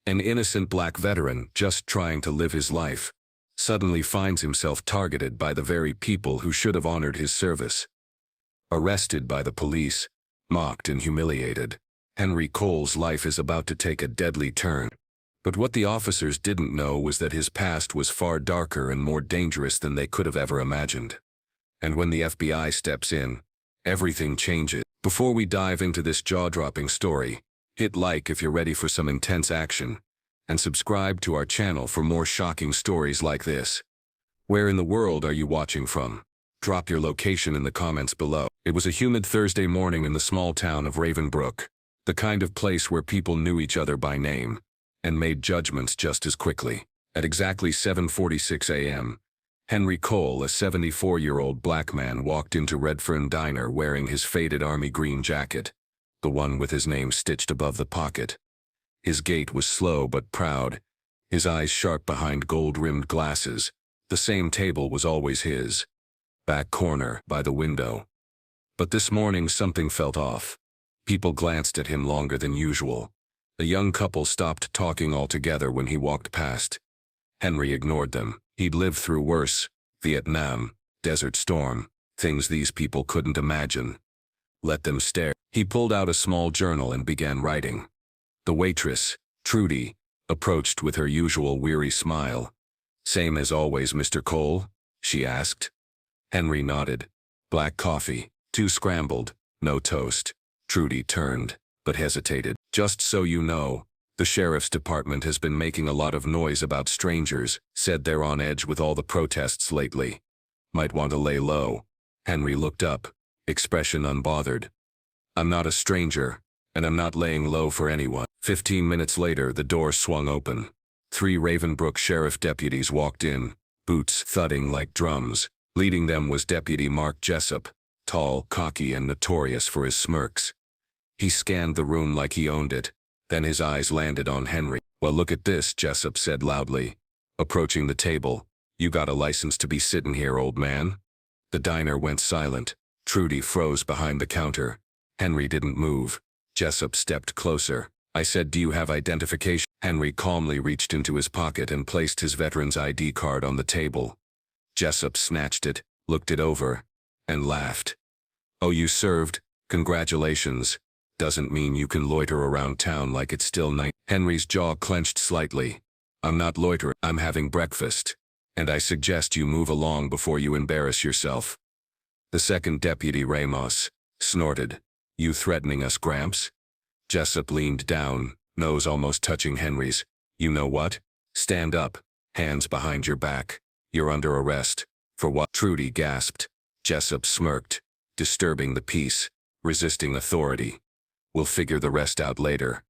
An innocent black veteran, just trying to live his life, suddenly finds himself targeted by the very people who should have honored his service. Arrested by the police, mocked and humiliated, Henry Cole's life is about to take a deadly turn. But what the officers didn't know was that his past was far darker and more dangerous than they could have ever imagined. And when the FBI steps in, everything changes. Before we dive into this jaw-dropping story, hit like if you're ready for some intense action, and subscribe to our channel for more shocking stories like this. Where in the world are you watching from? Drop your location in the comments below. It was a humid Thursday morning in the small town of Ravenbrook, the kind of place where people knew each other by name and made judgments just as quickly. At exactly 7:46 a.m., Henry Cole, a 74-year-old black man, walked into Redfern Diner wearing his faded army green jacket, the one with his name stitched above the pocket. His gait was slow but proud, his eyes sharp behind gold-rimmed glasses. The same table was always his, back corner, by the window. But this morning something felt off. People glanced at him longer than usual. The young couple stopped talking altogether when he walked past. Henry ignored them. He'd lived through worse: Vietnam, Desert Storm, things these people couldn't imagine. Let them stare. He pulled out a small journal and began writing. The waitress, Trudy, approached with her usual weary smile. "Same as always, Mr. Cole?" she asked. Henry nodded. "Black coffee, 2 scrambled, no toast." Trudy turned, but hesitated. "Just so you know, the sheriff's department has been making a lot of noise about strangers, said they're on edge with all the protests lately. Might want to lay low." Henry looked up, expression unbothered. "I'm not a stranger, and I'm not laying low for anyone." 15 minutes later, the door swung open. 3 Ravenbrook sheriff deputies walked in, boots thudding like drums. Leading them was Deputy Mark Jessup, tall, cocky, and notorious for his smirks. He scanned the room like he owned it. Then his eyes landed on Henry. "Well, look at this," Jessup said loudly, approaching the table. "You got a license to be sitting here, old man?" The diner went silent. Trudy froze behind the counter. Henry didn't move. Jessup stepped closer. "I said, do you have identification?" Henry calmly reached into his pocket and placed his veteran's ID card on the table. Jessup snatched it, looked it over, and laughed. "Oh, you served? Congratulations. Doesn't mean you can loiter around town like it's still night." Henry's jaw clenched slightly. "I'm not loitering, I'm having breakfast. And I suggest you move along before you embarrass yourself." The second deputy, Ramos, snorted. "You threatening us, Gramps?" Jessup leaned down, nose almost touching Henry's. "You know what? Stand up, hands behind your back. You're under arrest." "For what?" Trudy gasped. Jessup smirked, disturbing the peace, resisting authority. "We'll figure the rest out later."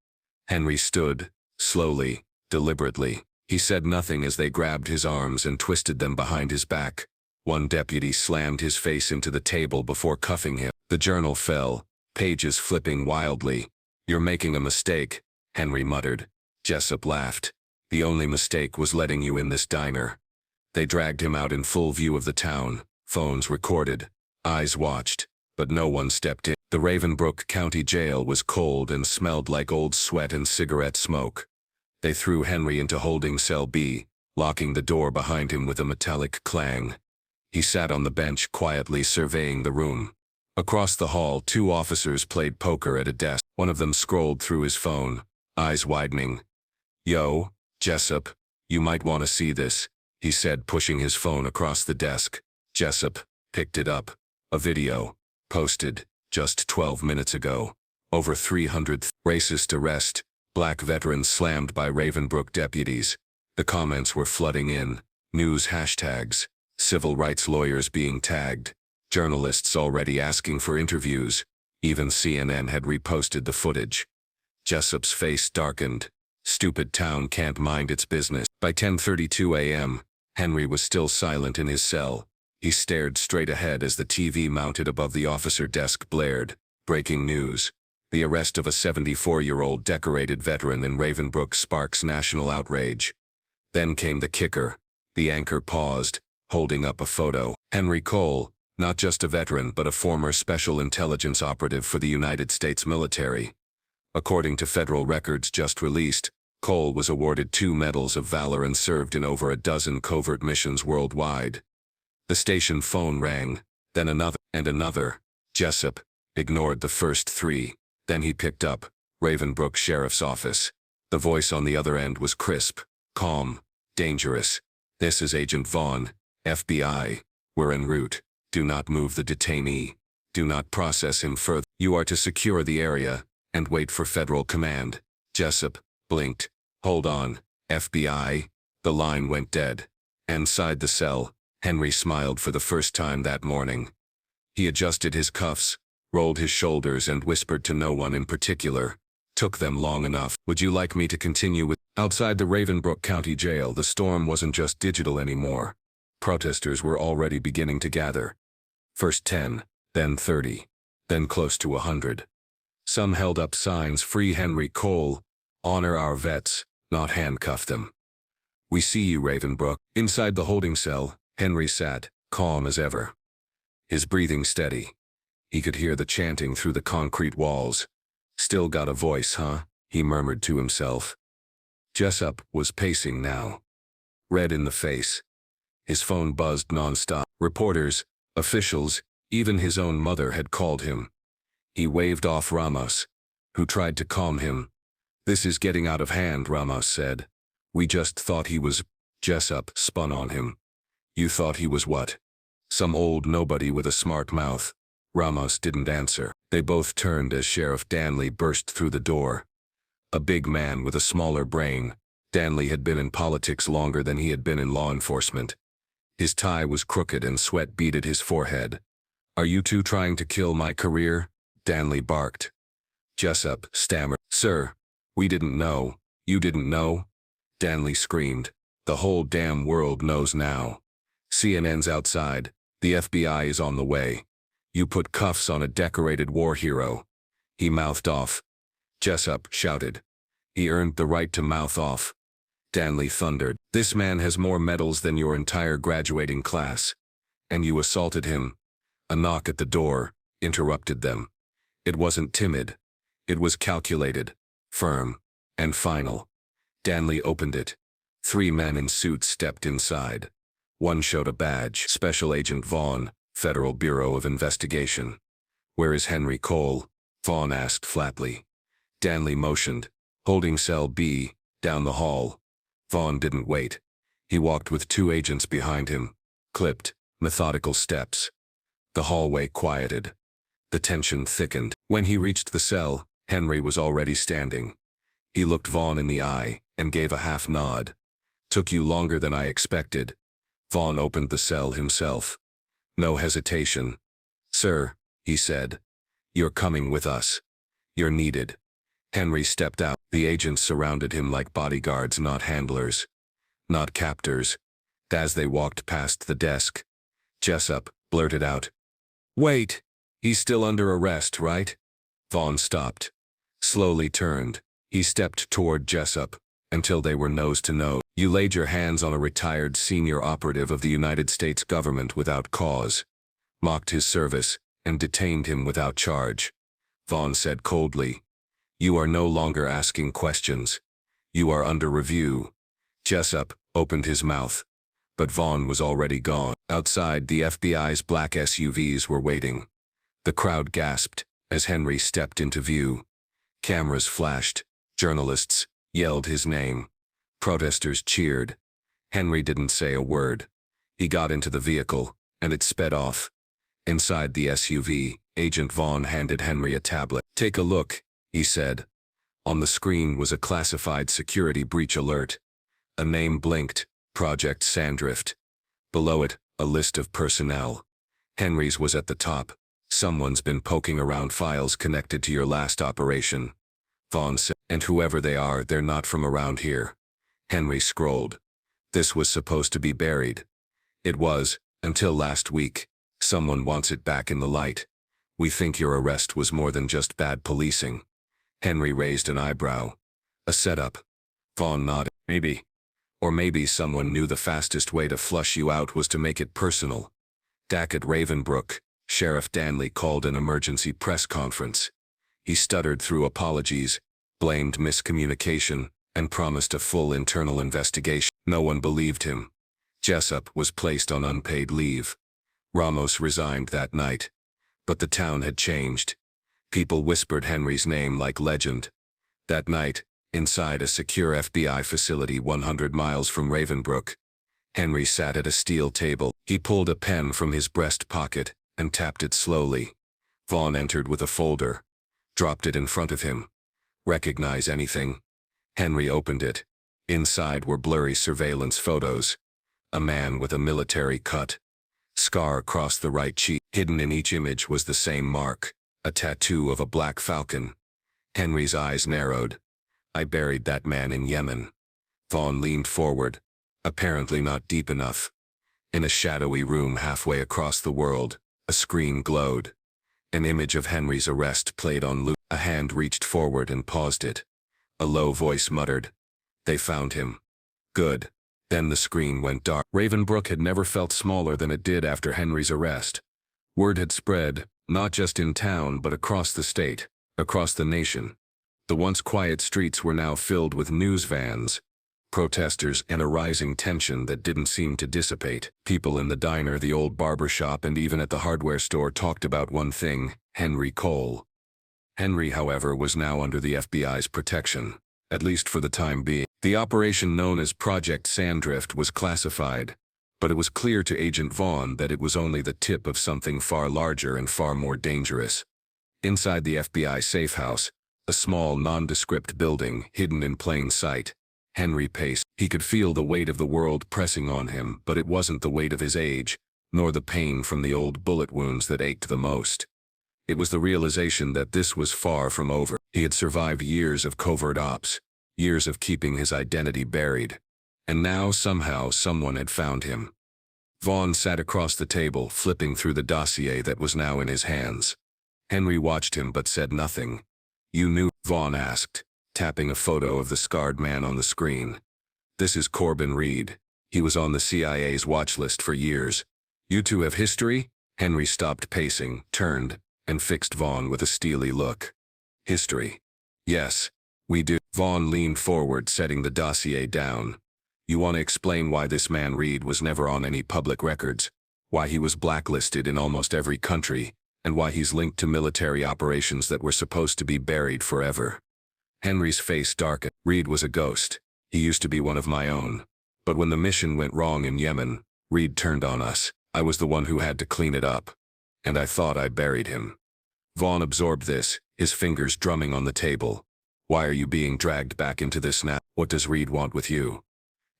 Henry stood, slowly, deliberately. He said nothing as they grabbed his arms and twisted them behind his back. One deputy slammed his face into the table before cuffing him. The journal fell, pages flipping wildly. "You're making a mistake," Henry muttered. Jessup laughed. "The only mistake was letting you in this diner." They dragged him out in full view of the town. Phones recorded. Eyes watched, but no one stepped in. The Ravenbrook County Jail was cold and smelled like old sweat and cigarette smoke. They threw Henry into holding cell B, locking the door behind him with a metallic clang. He sat on the bench quietly surveying the room. Across the hall, 2 officers played poker at a desk. One of them scrolled through his phone, eyes widening. "Yo, Jessup, you might want to see this," he said, pushing his phone across the desk. Jessup picked it up. A video, posted just 12 minutes ago. Over 300 racist arrest, black veterans slammed by Ravenbrook deputies. The comments were flooding in. News hashtags, civil rights lawyers being tagged, journalists already asking for interviews. Even CNN had reposted the footage. Jessup's face darkened. Stupid town can't mind its business. By 10:32 a.m., Henry was still silent in his cell. He stared straight ahead as the TV mounted above the officer desk blared. Breaking news. The arrest of a 74-year-old decorated veteran in Ravenbrook sparks national outrage. Then came the kicker. The anchor paused, holding up a photo. Henry Cole, not just a veteran but a former special intelligence operative for the United States military. According to federal records just released, Cole was awarded 2 medals of valor and served in over a dozen covert missions worldwide. The station phone rang, then another, and another. Jessup ignored the first 3. Then he picked up. Ravenbrook Sheriff's Office. The voice on the other end was crisp, calm, dangerous. This is Agent Vaughn, FBI. We're en route. Do not move the detainee. Do not process him further. You are to secure the area and wait for federal command. Jessup blinked. Hold on, FBI. The line went dead. Inside the cell, Henry smiled for the first time that morning. He adjusted his cuffs, rolled his shoulders and whispered to no one in particular. Took them long enough. Would you like me to continue with... Outside the Ravenbrook County Jail, the storm wasn't just digital anymore. Protesters were already beginning to gather. First 10, then 30, then close to 100. Some held up signs, "Free Henry Cole, honor our vets, not handcuff them." "We see you, Ravenbrook." Inside the holding cell, Henry sat, calm as ever. His breathing steady. He could hear the chanting through the concrete walls. "Still got a voice, huh?" he murmured to himself. Jessup was pacing now. Red in the face. His phone buzzed nonstop. Reporters, officials, even his own mother had called him. He waved off Ramos, who tried to calm him. "This is getting out of hand," Ramos said. "We just thought he was..." Jessup spun on him. "You thought he was what?" "Some old nobody with a smart mouth." Ramos didn't answer. They both turned as Sheriff Danley burst through the door. A big man with a smaller brain, Danley had been in politics longer than he had been in law enforcement. His tie was crooked and sweat beaded his forehead. "Are you two trying to kill my career?" Danley barked. Jessup stammered. "Sir, we didn't know." "You didn't know?" Danley screamed. "The whole damn world knows now. CNN's outside. The FBI is on the way. You put cuffs on a decorated war hero." He mouthed off. Jessup shouted. "He earned the right to mouth off." Danley thundered. "This man has more medals than your entire graduating class. And you assaulted him." A knock at the door interrupted them. It wasn't timid. It was calculated, firm, and final. Danley opened it. 3 men in suits stepped inside. One showed a badge. "Special Agent Vaughn, Federal Bureau of Investigation." "Where is Henry Cole?" Vaughn asked flatly. Danley motioned. "Holding cell B, down the hall." Vaughn didn't wait. He walked with 2 agents behind him. Clipped, methodical steps. The hallway quieted. The tension thickened. When he reached the cell, Henry was already standing. He looked Vaughn in the eye and gave a half nod. "Took you longer than I expected." Vaughn opened the cell himself. No hesitation. "Sir," he said, "you're coming with us. You're needed." Henry stepped out. The agents surrounded him like bodyguards, not handlers, not captors. As they walked past the desk, Jessup blurted out, "Wait, he's still under arrest, right?" Vaughn stopped, slowly turned. He stepped toward Jessup until they were nose to nose. "You laid your hands on a retired senior operative of the United States government without cause, mocked his service, and detained him without charge," Vaughn said coldly. "You are no longer asking questions. You are under review." Jessup opened his mouth, but Vaughn was already gone. Outside, the FBI's black SUVs were waiting. The crowd gasped as Henry stepped into view. Cameras flashed. Journalists yelled his name. Protesters cheered. Henry didn't say a word. He got into the vehicle, and it sped off. Inside the SUV, Agent Vaughn handed Henry a tablet. "Take a look," he said. On the screen was a classified security breach alert. A name blinked, Project Sandrift. Below it, a list of personnel. Henry's was at the top. "Someone's been poking around files connected to your last operation," Vaughn said. "And whoever they are, they're not from around here." Henry scrolled. This was supposed to be buried. It was, until last week. "Someone wants it back in the light. We think your arrest was more than just bad policing." Henry raised an eyebrow. "A setup?" Vaughn nodded. "Maybe. Or maybe someone knew the fastest way to flush you out was to make it personal." Back at Ravenbrook, Sheriff Danley called an emergency press conference. He stuttered through apologies, blamed miscommunication, and promised a full internal investigation. No one believed him. Jessup was placed on unpaid leave. Ramos resigned that night. But the town had changed. People whispered Henry's name like legend. That night, inside a secure FBI facility 100 miles from Ravenbrook, Henry sat at a steel table. He pulled a pen from his breast pocket and tapped it slowly. Vaughn entered with a folder, dropped it in front of him. "Recognize anything?" Henry opened it. Inside were blurry surveillance photos. A man with a military cut. Scar across the right cheek. Hidden in each image was the same mark, a tattoo of a black falcon. Henry's eyes narrowed. "I buried that man in Yemen." Vaughn leaned forward, apparently not deep enough. In a shadowy room halfway across the world, a screen glowed. An image of Henry's arrest played on loop. A hand reached forward and paused it. A low voice muttered, "They found him." "Good." Then the screen went dark. Ravenbrook had never felt smaller than it did after Henry's arrest. Word had spread, not just in town but across the state, across the nation. The once quiet streets were now filled with news vans, protesters, and a rising tension that didn't seem to dissipate. People in the diner, the old barber shop, and even at the hardware store talked about one thing: Henry Cole. Henry, however, was now under the FBI's protection, at least for the time being. The operation known as Project Sandrift was classified, but it was clear to Agent Vaughn that it was only the tip of something far larger and far more dangerous. Inside the FBI safe house, a small, nondescript building hidden in plain sight, Henry paced. He could feel the weight of the world pressing on him, but it wasn't the weight of his age, nor the pain from the old bullet wounds that ached the most. It was the realization that this was far from over. He had survived years of covert ops, years of keeping his identity buried. And now, somehow, someone had found him. Vaughn sat across the table, flipping through the dossier that was now in his hands. Henry watched him but said nothing. "You knew?" Vaughn asked, tapping a photo of the scarred man on the screen. "This is Corbin Reed. He was on the CIA's watch list for years. You two have history?" Henry stopped pacing, turned, and fixed Vaughn with a steely look. "History? Yes, we do." Vaughn leaned forward, setting the dossier down. "You want to explain why this man Reed was never on any public records, why he was blacklisted in almost every country, and why he's linked to military operations that were supposed to be buried forever?" Henry's face darkened. "Reed was a ghost. He used to be one of my own. But when the mission went wrong in Yemen, Reed turned on us. I was the one who had to clean it up. And I thought I buried him." Vaughn absorbed this, his fingers drumming on the table. "Why are you being dragged back into this now? What does Reed want with you?"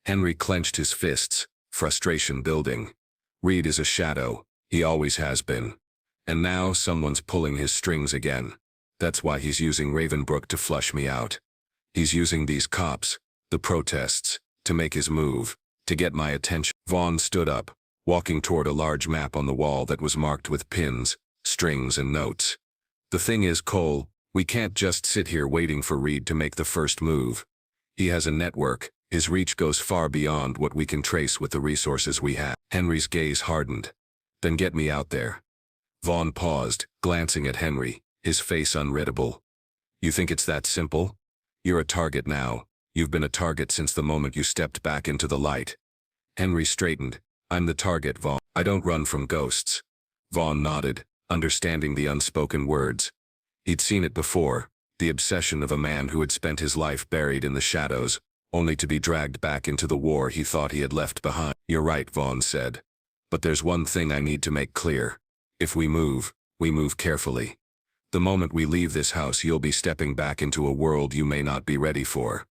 Henry clenched his fists, frustration building. "Reed is a shadow. He always has been. And now someone's pulling his strings again. That's why he's using Ravenbrook to flush me out. He's using these cops, the protests, to make his move, to get my attention." Vaughn stood up, walking toward a large map on the wall that was marked with pins, strings, and notes. "The thing is, Cole, we can't just sit here waiting for Reed to make the first move. He has a network. His reach goes far beyond what we can trace with the resources we have." Henry's gaze hardened. "Then get me out there." Vaughn paused, glancing at Henry, his face unreadable. "You think it's that simple? You're a target now. You've been a target since the moment you stepped back into the light." Henry straightened. "I'm the target, Vaughn. I don't run from ghosts." Vaughn nodded, understanding the unspoken words. He'd seen it before, the obsession of a man who had spent his life buried in the shadows, only to be dragged back into the war he thought he had left behind. "You're right," Vaughn said. "But there's one thing I need to make clear. If we move carefully. The moment we leave this house, you'll be stepping back into a world you may not be ready for.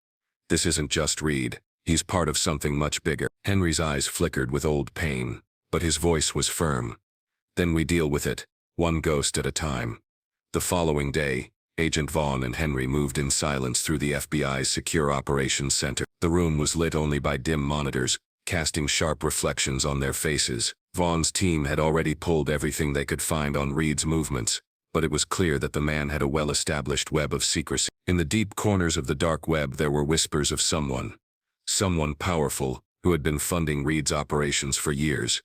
This isn't just Reed. He's part of something much bigger." Henry's eyes flickered with old pain, but his voice was firm. "Then we deal with it, one ghost at a time." The following day, Agent Vaughn and Henry moved in silence through the FBI's Secure Operations Center. The room was lit only by dim monitors, casting sharp reflections on their faces. Vaughn's team had already pulled everything they could find on Reed's movements, but it was clear that the man had a well-established web of secrecy. In the deep corners of the dark web there were whispers of someone powerful, who had been funding Reed's operations for years.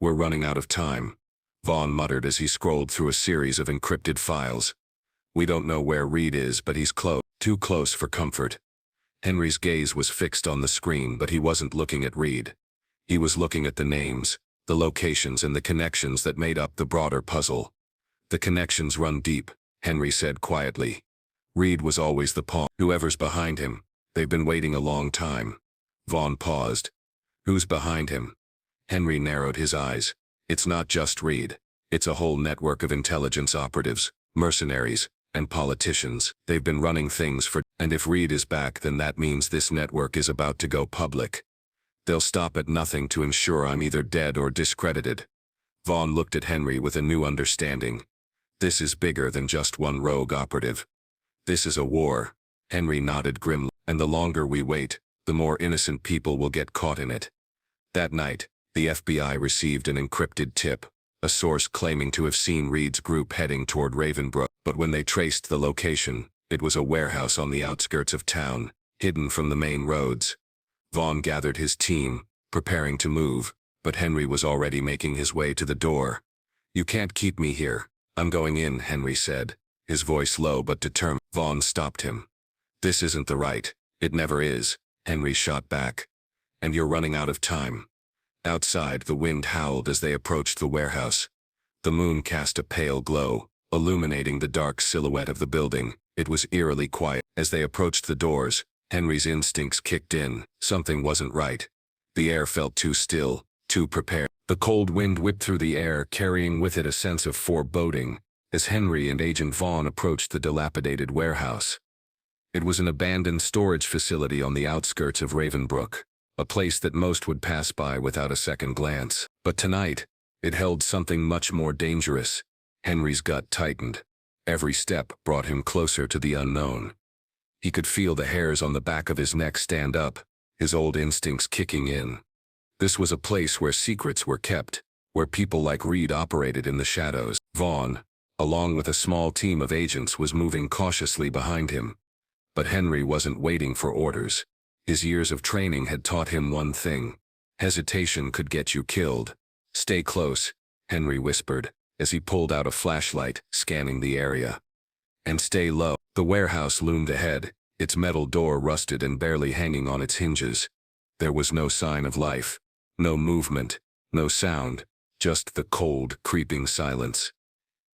"We're running out of time," Vaughn muttered as he scrolled through a series of encrypted files. "We don't know where Reed is, but he's close. Too close for comfort." Henry's gaze was fixed on the screen, but he wasn't looking at Reed. He was looking at the names, the locations, and the connections that made up the broader puzzle. The connections run deep, Henry said quietly. Reed was always the pawn. Whoever's behind him, they've been waiting a long time. Vaughn paused. Who's behind him? Henry narrowed his eyes. It's not just Reed. It's a whole network of intelligence operatives, mercenaries, and politicians. They've been running things for, and if Reed is back, then that means this network is about to go public. They'll stop at nothing to ensure I'm either dead or discredited. Vaughn looked at Henry with a new understanding. This is bigger than just one rogue operative. This is a war. Henry nodded grimly. And the longer we wait, the more innocent people will get caught in it. That night, the FBI received an encrypted tip, a source claiming to have seen Reed's group heading toward Ravenbrook. But when they traced the location, it was a warehouse on the outskirts of town, hidden from the main roads. Vaughn gathered his team, preparing to move, but Henry was already making his way to the door. You can't keep me here. I'm going in, Henry said, his voice low but determined. Vaughn stopped him. This isn't the right. It never is, Henry shot back. And you're running out of time. Outside, the wind howled as they approached the warehouse. The moon cast a pale glow, illuminating the dark silhouette of the building. It was eerily quiet. As they approached the doors, Henry's instincts kicked in. Something wasn't right. The air felt too still, too prepared. The cold wind whipped through the air, carrying with it a sense of foreboding, as Henry and Agent Vaughn approached the dilapidated warehouse. It was an abandoned storage facility on the outskirts of Ravenbrook, a place that most would pass by without a second glance. But tonight, it held something much more dangerous. Henry's gut tightened. Every step brought him closer to the unknown. He could feel the hairs on the back of his neck stand up, his old instincts kicking in. This was a place where secrets were kept, where people like Reed operated in the shadows. Vaughn, along with a small team of agents, was moving cautiously behind him. But Henry wasn't waiting for orders. His years of training had taught him one thing. Hesitation could get you killed. Stay close, Henry whispered, as he pulled out a flashlight, scanning the area. And stay low. The warehouse loomed ahead, its metal door rusted and barely hanging on its hinges. There was no sign of life, no movement, no sound, just the cold, creeping silence.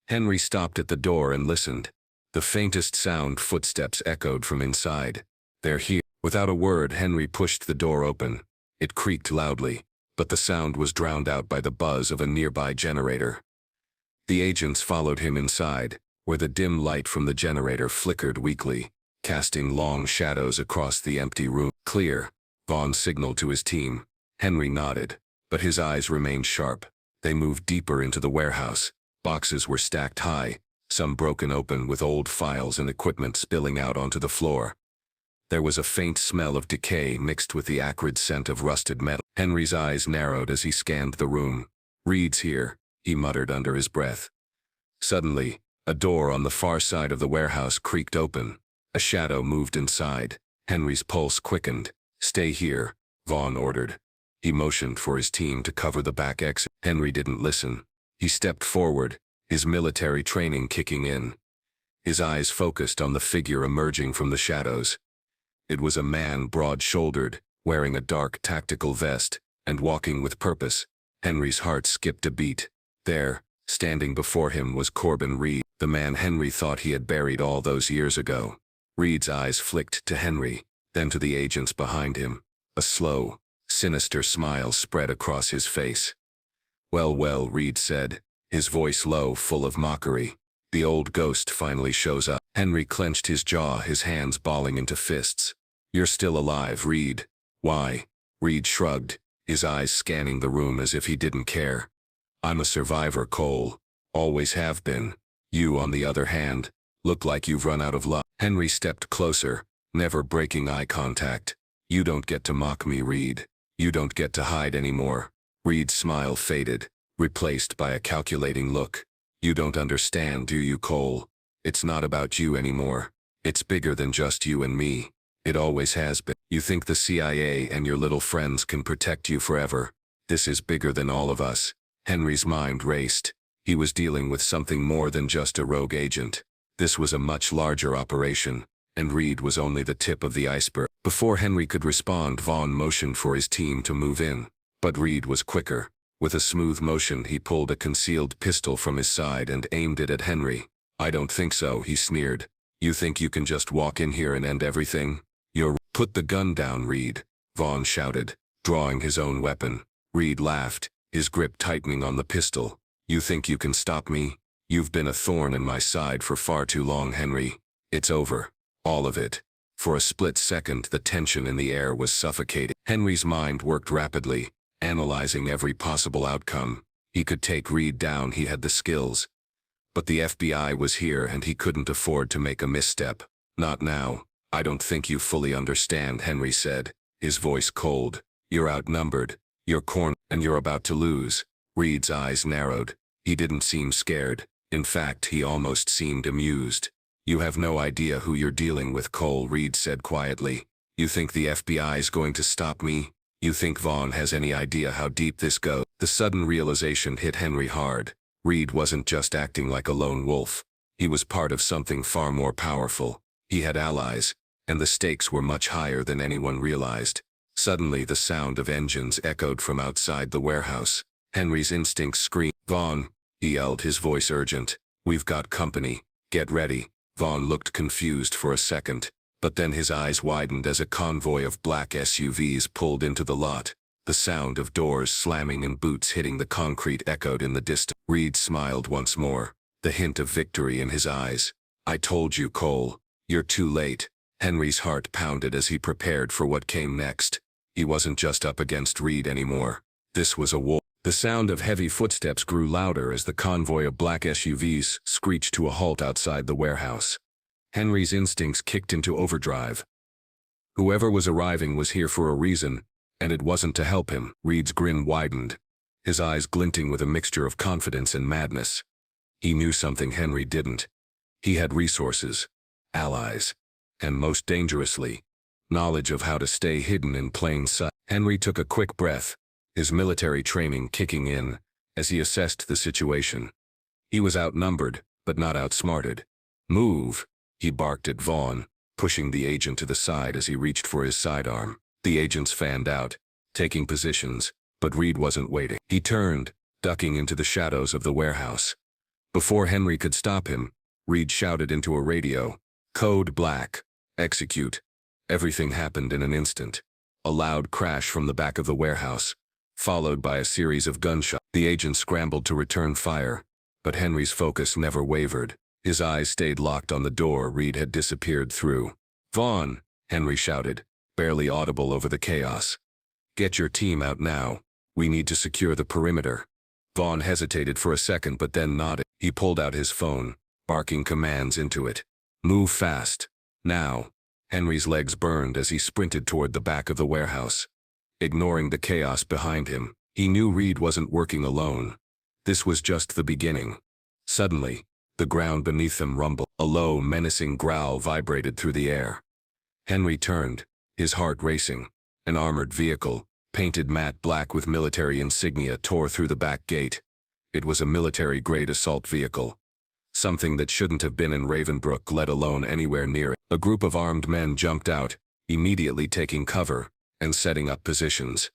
Henry stopped at the door and listened. The faintest sound, footsteps, echoed from inside. They're here. Without a word, Henry pushed the door open. It creaked loudly, but the sound was drowned out by the buzz of a nearby generator. The agents followed him inside, where the dim light from the generator flickered weakly, casting long shadows across the empty room. Clear, Vaughn signaled to his team. Henry nodded, but his eyes remained sharp. They moved deeper into the warehouse. Boxes were stacked high, some broken open with old files and equipment spilling out onto the floor. There was a faint smell of decay mixed with the acrid scent of rusted metal. Henry's eyes narrowed as he scanned the room. Reed's here, he muttered under his breath. Suddenly, a door on the far side of the warehouse creaked open. A shadow moved inside. Henry's pulse quickened. Stay here, Vaughn ordered. He motioned for his team to cover the back exit. Henry didn't listen. He stepped forward, his military training kicking in. His eyes focused on the figure emerging from the shadows. It was a man broad-shouldered, wearing a dark tactical vest, and walking with purpose. Henry's heart skipped a beat. There, standing before him, was Corbin Reed, the man Henry thought he had buried all those years ago. Reed's eyes flicked to Henry, then to the agents behind him. A slow, sinister smile spread across his face. Well, well, Reed said, his voice low, full of mockery. The old ghost finally shows up. Henry clenched his jaw, his hands balling into fists. You're still alive, Reed. Why? Reed shrugged, his eyes scanning the room as if he didn't care. I'm a survivor, Cole. Always have been. You, on the other hand, look like you've run out of luck. Henry stepped closer, never breaking eye contact. You don't get to mock me, Reed. You don't get to hide anymore. Reed's smile faded, replaced by a calculating look. You don't understand, do you, Cole? It's not about you anymore. It's bigger than just you and me. It always has been. You think the CIA and your little friends can protect you forever. This is bigger than all of us. Henry's mind raced. He was dealing with something more than just a rogue agent. This was a much larger operation, and Reed was only the tip of the iceberg. Before Henry could respond, Vaughn motioned for his team to move in. But Reed was quicker. With a smooth motion, he pulled a concealed pistol from his side and aimed it at Henry. "I don't think so," he sneered. "You think you can just walk in here and end everything? Put the gun down, Reed," Vaughn shouted, drawing his own weapon. Reed laughed, his grip tightening on the pistol. "You think you can stop me? You've been a thorn in my side for far too long, Henry. It's over. All of it." For a split second, the tension in the air was suffocating. Henry's mind worked rapidly, analyzing every possible outcome. He could take Reed down, he had the skills. But the FBI was here and he couldn't afford to make a misstep. "Not now. I don't think you fully understand," Henry said, his voice cold. "You're outnumbered, you're cornered, and you're about to lose." Reed's eyes narrowed. He didn't seem scared. In fact, he almost seemed amused. "You have no idea who you're dealing with, Cole," Reed said quietly. "You think the FBI's going to stop me? You think Vaughn has any idea how deep this goes?" The sudden realization hit Henry hard. Reed wasn't just acting like a lone wolf. He was part of something far more powerful. He had allies, and the stakes were much higher than anyone realized. Suddenly, the sound of engines echoed from outside the warehouse. Henry's instincts screamed. "Vaughn," he yelled, his voice urgent. "We've got company. Get ready." Vaughn looked confused for a second, but then his eyes widened as a convoy of black SUVs pulled into the lot. The sound of doors slamming and boots hitting the concrete echoed in the distance. Reed smiled once more, the hint of victory in his eyes. "I told you, Cole. You're too late." Henry's heart pounded as he prepared for what came next. He wasn't just up against Reed anymore. This was a war. The sound of heavy footsteps grew louder as the convoy of black SUVs screeched to a halt outside the warehouse. Henry's instincts kicked into overdrive. Whoever was arriving was here for a reason, and it wasn't to help him. Reed's grin widened, his eyes glinting with a mixture of confidence and madness. He knew something Henry didn't. He had resources, allies, and most dangerously, knowledge of how to stay hidden in plain sight. Henry took a quick breath, his military training kicking in, as he assessed the situation. He was outnumbered, but not outsmarted. "Move," he barked at Vaughn, pushing the agent to the side as he reached for his sidearm. The agents fanned out, taking positions, but Reed wasn't waiting. He turned, ducking into the shadows of the warehouse. Before Henry could stop him, Reed shouted into a radio, "Code Black. Execute." Everything happened in an instant. A loud crash from the back of the warehouse, followed by a series of gunshots. The agent scrambled to return fire, but Henry's focus never wavered. His eyes stayed locked on the door Reed had disappeared through. "Vaughn," Henry shouted, barely audible over the chaos. "Get your team out now. We need to secure the perimeter." Vaughn hesitated for a second but then nodded. He pulled out his phone, barking commands into it. "Move fast. Now." Henry's legs burned as he sprinted toward the back of the warehouse. Ignoring the chaos behind him, he knew Reed wasn't working alone. This was just the beginning. Suddenly, the ground beneath them rumbled. A low, menacing growl vibrated through the air. Henry turned, his heart racing. An armored vehicle, painted matte black with military insignia, tore through the back gate. It was a military-grade assault vehicle. Something that shouldn't have been in Ravenbrook, let alone anywhere near it. A group of armed men jumped out, immediately taking cover and setting up positions.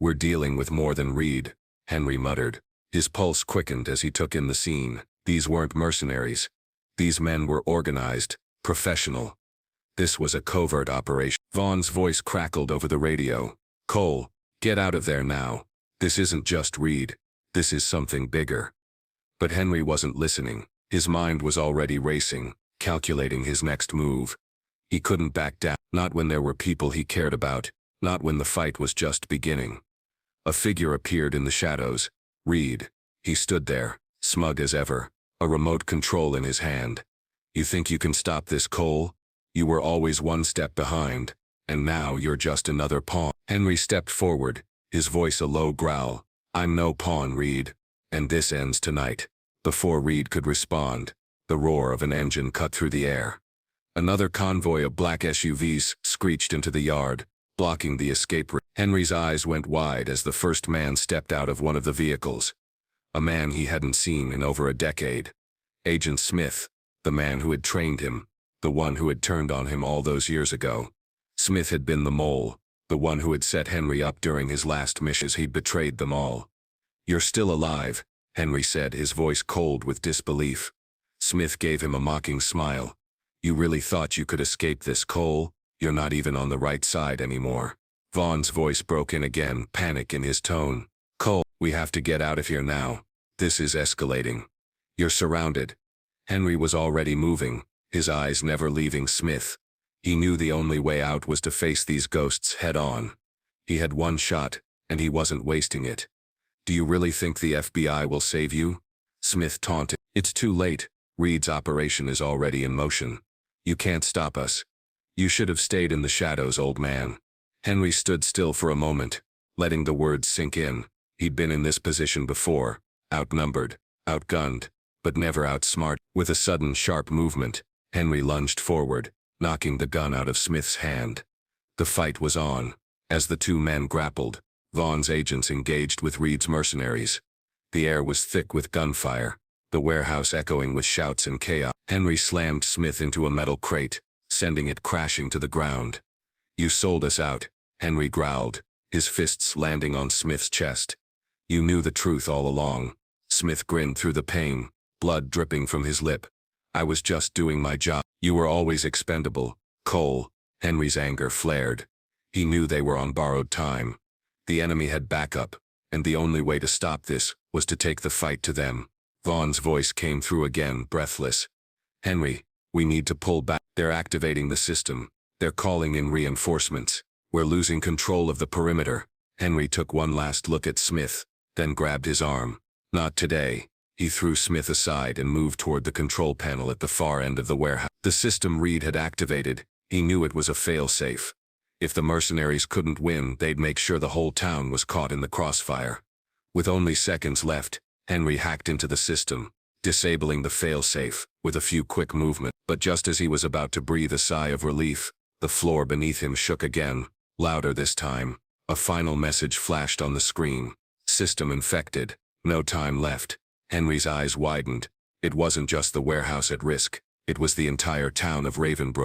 "We're dealing with more than Reed," Henry muttered. His pulse quickened as he took in the scene. These weren't mercenaries. These men were organized, professional. This was a covert operation. Vaughn's voice crackled over the radio. "Cole, get out of there now. This isn't just Reed. This is something bigger." But Henry wasn't listening. His mind was already racing, calculating his next move. He couldn't back down, not when there were people he cared about, not when the fight was just beginning. A figure appeared in the shadows. Reed. He stood there, smug as ever, a remote control in his hand. "You think you can stop this, Cole? You were always one step behind, and now you're just another pawn." Henry stepped forward, his voice a low growl. "I'm no pawn, Reed, and this ends tonight." Before Reed could respond, the roar of an engine cut through the air. Another convoy of black SUVs screeched into the yard, blocking the escape route. Henry's eyes went wide as the first man stepped out of one of the vehicles. A man he hadn't seen in over a decade. Agent Smith, the man who had trained him, the one who had turned on him all those years ago. Smith had been the mole, the one who had set Henry up during his last mission. He'd betrayed them all. "You're still alive," Henry said, his voice cold with disbelief. Smith gave him a mocking smile. "You really thought you could escape this, Cole? You're not even on the right side anymore." Vaughn's voice broke in again, panic in his tone. "Cole, we have to get out of here now. This is escalating. You're surrounded." Henry was already moving, his eyes never leaving Smith. He knew the only way out was to face these ghosts head-on. He had one shot, and he wasn't wasting it. "Do you really think the FBI will save you?" Smith taunted. "It's too late. Reed's operation is already in motion. You can't stop us. You should have stayed in the shadows, old man." Henry stood still for a moment, letting the words sink in. He'd been in this position before, outnumbered, outgunned, but never outsmarted. With a sudden sharp movement, Henry lunged forward, knocking the gun out of Smith's hand. The fight was on. As the two men grappled, Vaughn's agents engaged with Reed's mercenaries. The air was thick with gunfire, the warehouse echoing with shouts and chaos. Henry slammed Smith into a metal crate, sending it crashing to the ground. "You sold us out," Henry growled, his fists landing on Smith's chest. "You knew the truth all along." Smith grinned through the pain, blood dripping from his lip. "I was just doing my job. You were always expendable, Cole." Henry's anger flared. He knew they were on borrowed time. The enemy had backup, and the only way to stop this was to take the fight to them. Vaughn's voice came through again, breathless. "Henry, we need to pull back. They're activating the system. They're calling in reinforcements. We're losing control of the perimeter." Henry took one last look at Smith, then grabbed his arm. "Not today." He threw Smith aside and moved toward the control panel at the far end of the warehouse. The system Reed had activated, he knew it was a fail-safe. If the mercenaries couldn't win, they'd make sure the whole town was caught in the crossfire. With only seconds left, Henry hacked into the system, disabling the fail-safe with a few quick movements. But just as he was about to breathe a sigh of relief, the floor beneath him shook again, louder this time. A final message flashed on the screen. "System infected. No time left." Henry's eyes widened. It wasn't just the warehouse at risk. It was the entire town of Ravenbrook.